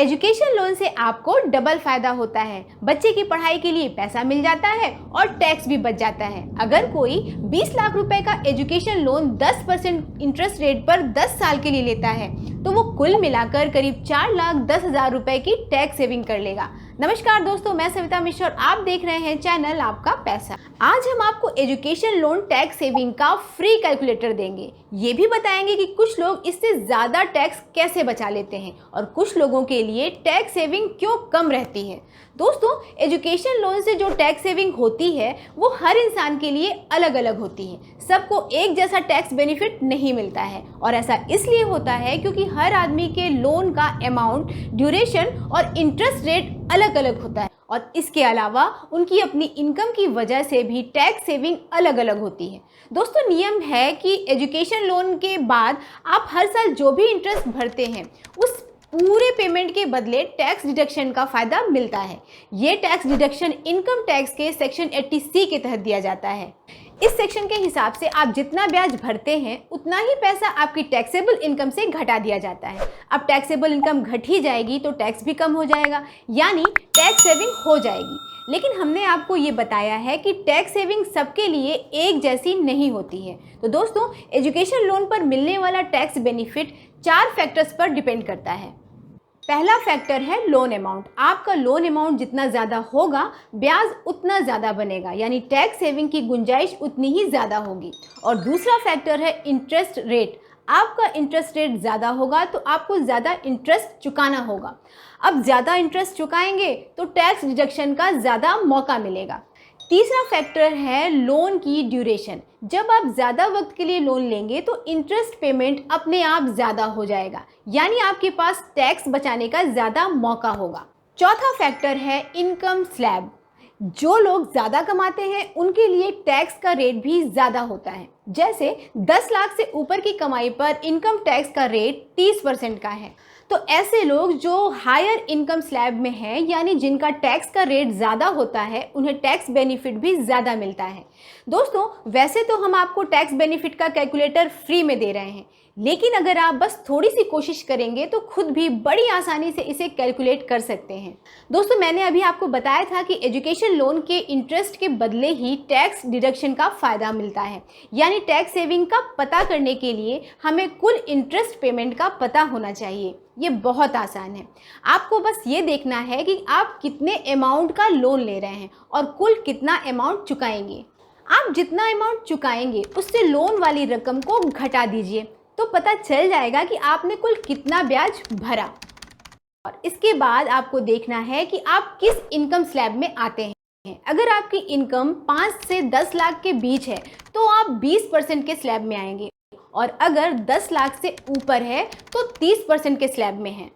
Education loan से आपको double फायदा होता है। बच्चे की पढ़ाई के लिए पैसा मिल जाता है और टैक्स भी बच जाता है। अगर कोई 20 लाख रुपए का एजुकेशन लोन 10% इंटरेस्ट रेट पर 10 साल के लिए लेता है तो वो कुल मिलाकर करीब 4,10,000 रुपए की टैक्स सेविंग कर लेगा। नमस्कार दोस्तों, मैं सविता मिश्र और आप देख रहे हैं चैनल आपका पैसा। आज हम आपको एजुकेशन लोन टैक्स सेविंग का फ्री कैलकुलेटर देंगे। ये भी बताएंगे कि कुछ लोग इससे ज़्यादा टैक्स कैसे बचा लेते हैं और कुछ लोगों के लिए टैक्स सेविंग क्यों कम रहती है। दोस्तों, एजुकेशन लोन से जो टैक्स सेविंग होती है वो हर इंसान के लिए अलग अलग होती है। सबको एक जैसा टैक्स बेनिफिट नहीं मिलता है और ऐसा इसलिए होता है क्योंकि हर आदमी के लोन का अमाउंट, ड्यूरेशन और इंटरेस्ट रेट अलग अलग होता है और इसके अलावा उनकी अपनी इनकम की वजह से भी टैक्स सेविंग अलग अलग होती है। दोस्तों, नियम है कि एजुकेशन लोन के बाद आप हर साल जो भी इंटरेस्ट भरते हैं उस पूरे पेमेंट के बदले टैक्स डिडक्शन का फ़ायदा मिलता है। ये टैक्स डिडक्शन इनकम टैक्स के सेक्शन 80C के तहत दिया जाता है। इस सेक्शन के हिसाब से आप जितना ब्याज भरते हैं उतना ही पैसा आपकी टैक्सेबल इनकम से घटा दिया जाता है। अब टैक्सेबल इनकम घट ही जाएगी तो टैक्स भी कम हो जाएगा, यानी टैक्स सेविंग हो जाएगी। लेकिन हमने आपको ये बताया है कि टैक्स सेविंग सबके लिए एक जैसी नहीं होती है। तो दोस्तों, एजुकेशन लोन पर मिलने वाला टैक्स बेनिफिट 4 फैक्टर्स पर डिपेंड करता है। पहला फैक्टर है लोन अमाउंट। आपका लोन अमाउंट जितना ज़्यादा होगा ब्याज उतना ज़्यादा बनेगा, यानी टैक्स सेविंग की गुंजाइश उतनी ही ज़्यादा होगी। और दूसरा फैक्टर है इंटरेस्ट रेट। आपका इंटरेस्ट रेट ज़्यादा होगा तो आपको ज़्यादा इंटरेस्ट चुकाना होगा। अब ज़्यादा इंटरेस्ट चुकाएंगे तो टैक्स डिडक्शन का ज़्यादा मौका मिलेगा। तीसरा फैक्टर है लोन की ड्यूरेशन। जब आप ज़्यादा वक्त के लिए लोन लेंगे तो इंटरेस्ट पेमेंट अपने आप ज़्यादा हो जाएगा, यानी आपके पास टैक्स बचाने का ज़्यादा मौका होगा। चौथा फैक्टर है इनकम स्लैब। जो लोग ज़्यादा कमाते हैं उनके लिए टैक्स का रेट भी ज़्यादा होता है। जैसे 10 लाख से ऊपर की कमाई पर इनकम टैक्स का रेट 30% का है। तो ऐसे लोग जो हायर इनकम स्लैब में हैं, यानी जिनका टैक्स का रेट ज़्यादा होता है, उन्हें टैक्स बेनिफिट भी ज़्यादा मिलता है। दोस्तों, वैसे तो हम आपको टैक्स बेनिफिट का कैलकुलेटर फ्री में दे रहे हैं, लेकिन अगर आप बस थोड़ी सी कोशिश करेंगे तो खुद भी बड़ी आसानी से इसे कैलकुलेट कर सकते हैं। दोस्तों, मैंने अभी आपको बताया था कि एजुकेशन लोन के इंटरेस्ट के बदले ही टैक्स डिडक्शन का फ़ायदा मिलता है, यानी टैक्स सेविंग का पता करने के लिए हमें कुल इंटरेस्ट पेमेंट का पता होना चाहिए। ये बहुत आसान है। आपको बस ये देखना है कि आप कितने अमाउंट का लोन ले रहे हैं और कुल कितना अमाउंट चुकाएंगे। आप जितना अमाउंट चुकाएंगे उससे लोन वाली रकम को घटा दीजिए तो पता चल जाएगा कि आपने कुल कितना ब्याज भरा। और इसके बाद आपको देखना है कि आप किस इनकम स्लैब में आते हैं। अगर आपकी इनकम 5 से 10 लाख के बीच है तो आप 20% के स्लैब में आएंगे और अगर 10 लाख से ऊपर है तो 30% के स्लैब में हैं।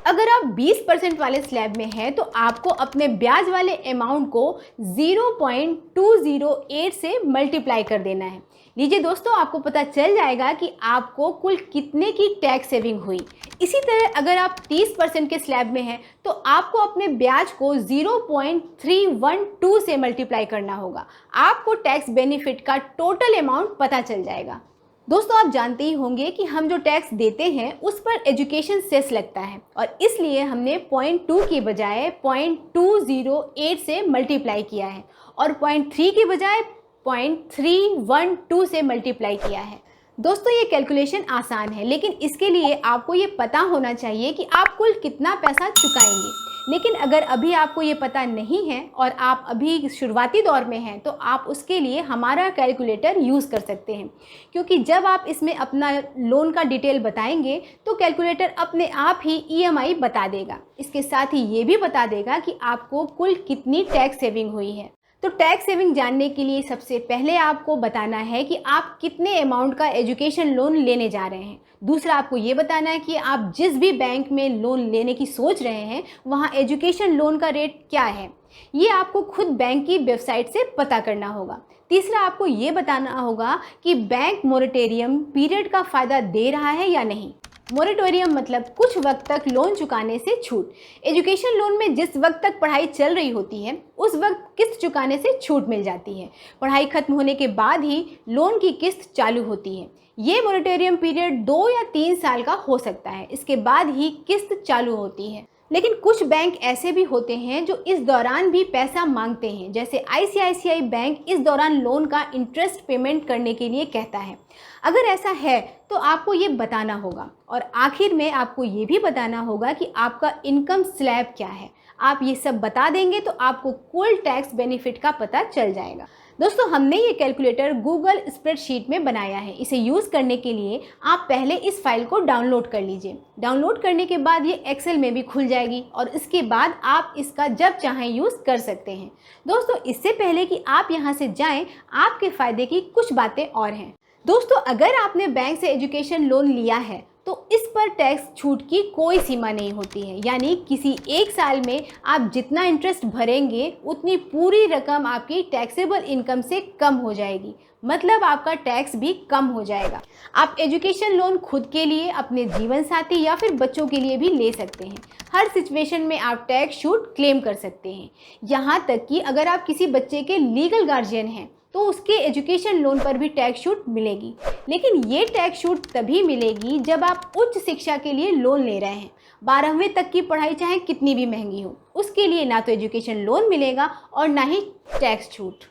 अगर आप 20% वाले स्लैब में हैं तो आपको अपने ब्याज वाले अमाउंट को 0.208 से मल्टीप्लाई कर देना है। लीजिए दोस्तों, आपको पता चल जाएगा कि आपको कुल कितने की टैक्स सेविंग हुई। इसी तरह अगर आप 30% के स्लैब में हैं तो आपको अपने ब्याज को 0.312 से मल्टीप्लाई करना होगा। आपको टैक्स बेनिफिट का टोटल अमाउंट पता चल जाएगा। दोस्तों, आप जानते ही होंगे कि हम जो टैक्स देते हैं उस पर एजुकेशन सेस लगता है और इसलिए हमने 0.2 की बजाय 0.208 से मल्टीप्लाई किया है और 0.3 की बजाय 0.312 से मल्टीप्लाई किया है। दोस्तों, ये कैलकुलेशन आसान है, लेकिन इसके लिए आपको ये पता होना चाहिए कि आप कुल कितना पैसा चुकाएंगे। लेकिन अगर अभी आपको ये पता नहीं है और आप अभी शुरुआती दौर में हैं तो आप उसके लिए हमारा कैलकुलेटर यूज़ कर सकते हैं, क्योंकि जब आप इसमें अपना लोन का डिटेल बताएंगे तो कैलकुलेटर अपने आप ही EMI बता देगा। इसके साथ ही ये भी बता देगा कि आपको कुल कितनी टैक्स सेविंग हुई है। तो टैक्स सेविंग जानने के लिए सबसे पहले आपको बताना है कि आप कितने अमाउंट का एजुकेशन लोन लेने जा रहे हैं। दूसरा, आपको ये बताना है कि आप जिस भी बैंक में लोन लेने की सोच रहे हैं वहाँ एजुकेशन लोन का रेट क्या है। ये आपको खुद बैंक की वेबसाइट से पता करना होगा। तीसरा, आपको ये बताना होगा कि बैंक मोरेटोरियम पीरियड का फ़ायदा दे रहा है या नहीं। मोरेटोरियम मतलब कुछ वक्त तक लोन चुकाने से छूट। एजुकेशन लोन में जिस वक्त तक पढ़ाई चल रही होती है उस वक्त किस्त चुकाने से छूट मिल जाती है। पढ़ाई खत्म होने के बाद ही लोन की किस्त चालू होती है। ये मोरेटोरियम पीरियड 2 या 3 साल का हो सकता है, इसके बाद ही किस्त चालू होती है। लेकिन कुछ बैंक ऐसे भी होते हैं जो इस दौरान भी पैसा मांगते हैं, जैसे आईसीआईसीआई बैंक इस दौरान लोन का इंटरेस्ट पेमेंट करने के लिए कहता है। अगर ऐसा है तो आपको ये बताना होगा और आखिर में आपको ये भी बताना होगा कि आपका इनकम स्लैब क्या है। आप ये सब बता देंगे तो आपको कुल टैक्स बेनिफिट का पता चल जाएगा। दोस्तों, हमने ये कैलकुलेटर गूगल स्प्रेडशीट में बनाया है। इसे यूज़ करने के लिए आप पहले इस फाइल को डाउनलोड कर लीजिए। डाउनलोड करने के बाद ये एक्सेल में भी खुल जाएगी और इसके बाद आप इसका जब चाहें यूज़ कर सकते हैं। दोस्तों, इससे पहले कि आप यहाँ से जाएं, आपके फ़ायदे की कुछ बातें और हैं। दोस्तों, अगर आपने बैंक से एजुकेशन लोन लिया है तो इस पर टैक्स छूट की कोई सीमा नहीं होती है, यानी किसी एक साल में आप जितना इंटरेस्ट भरेंगे उतनी पूरी रकम आपकी टैक्सेबल इनकम से कम हो जाएगी, मतलब आपका टैक्स भी कम हो जाएगा। आप एजुकेशन लोन खुद के लिए, अपने जीवन साथी या फिर बच्चों के लिए भी ले सकते हैं। हर सिचुएशन में आप टैक्स छूट क्लेम कर सकते हैं। यहाँ तक कि अगर आप किसी बच्चे के लीगल गार्जियन हैं तो उसके एजुकेशन लोन पर भी टैक्स छूट मिलेगी। लेकिन ये टैक्स छूट तभी मिलेगी जब आप उच्च शिक्षा के लिए लोन ले रहे हैं। 12वीं तक की पढ़ाई चाहे कितनी भी महंगी हो, उसके लिए ना तो एजुकेशन लोन मिलेगा और ना ही टैक्स छूट।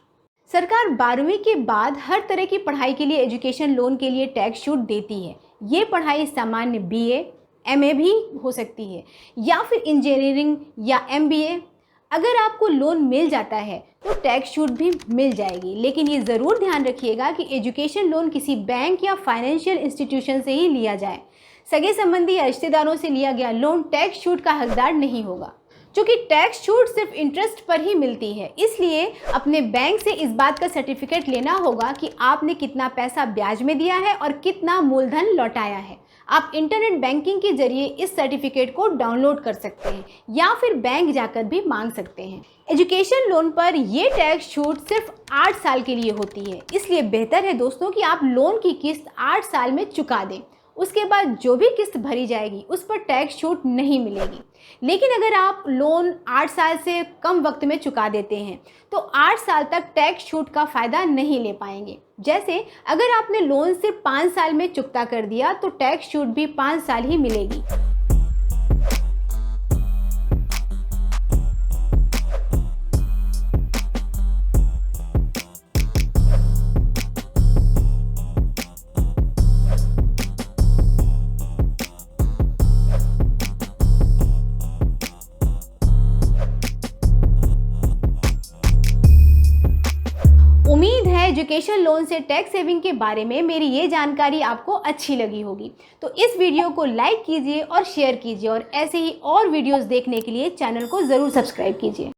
सरकार 12वीं के बाद हर तरह की पढ़ाई के लिए एजुकेशन लोन के लिए टैक्स छूट देती है। ये पढ़ाई सामान्य BA, MA भी हो सकती है या फिर इंजीनियरिंग या MBA। अगर आपको लोन मिल जाता है तो टैक्स छूट भी मिल जाएगी, लेकिन ये ज़रूर ध्यान रखिएगा कि एजुकेशन लोन किसी बैंक या फाइनेंशियल इंस्टीट्यूशन से ही लिया जाए। सगे संबंधी या रिश्तेदारों से लिया गया लोन टैक्स छूट का हकदार नहीं होगा। चूँकि टैक्स छूट सिर्फ इंटरेस्ट पर ही मिलती है, इसलिए अपने बैंक से इस बात का सर्टिफिकेट लेना होगा कि आपने कितना पैसा ब्याज में दिया है और कितना मूलधन लौटाया है। आप इंटरनेट बैंकिंग के जरिए इस सर्टिफिकेट को डाउनलोड कर सकते हैं या फिर बैंक जाकर भी मांग सकते हैं। एजुकेशन लोन पर ये टैक्स छूट सिर्फ 8 साल के लिए होती है, इसलिए बेहतर है दोस्तों कि आप लोन की किस्त 8 साल में चुका दें। उसके बाद जो भी किस्त भरी जाएगी उस पर टैक्स छूट नहीं मिलेगी। लेकिन अगर आप लोन 8 साल से कम वक्त में चुका देते हैं तो 8 साल तक टैक्स छूट का फ़ायदा नहीं ले पाएंगे। जैसे अगर आपने लोन सिर्फ 5 साल में चुकता कर दिया तो टैक्स छूट भी 5 साल ही मिलेगी। उम्मीद है एजुकेशन लोन से टैक्स सेविंग के बारे में मेरी ये जानकारी आपको अच्छी लगी होगी। तो इस वीडियो को लाइक कीजिए और शेयर कीजिए और ऐसे ही और वीडियोस देखने के लिए चैनल को ज़रूर सब्सक्राइब कीजिए।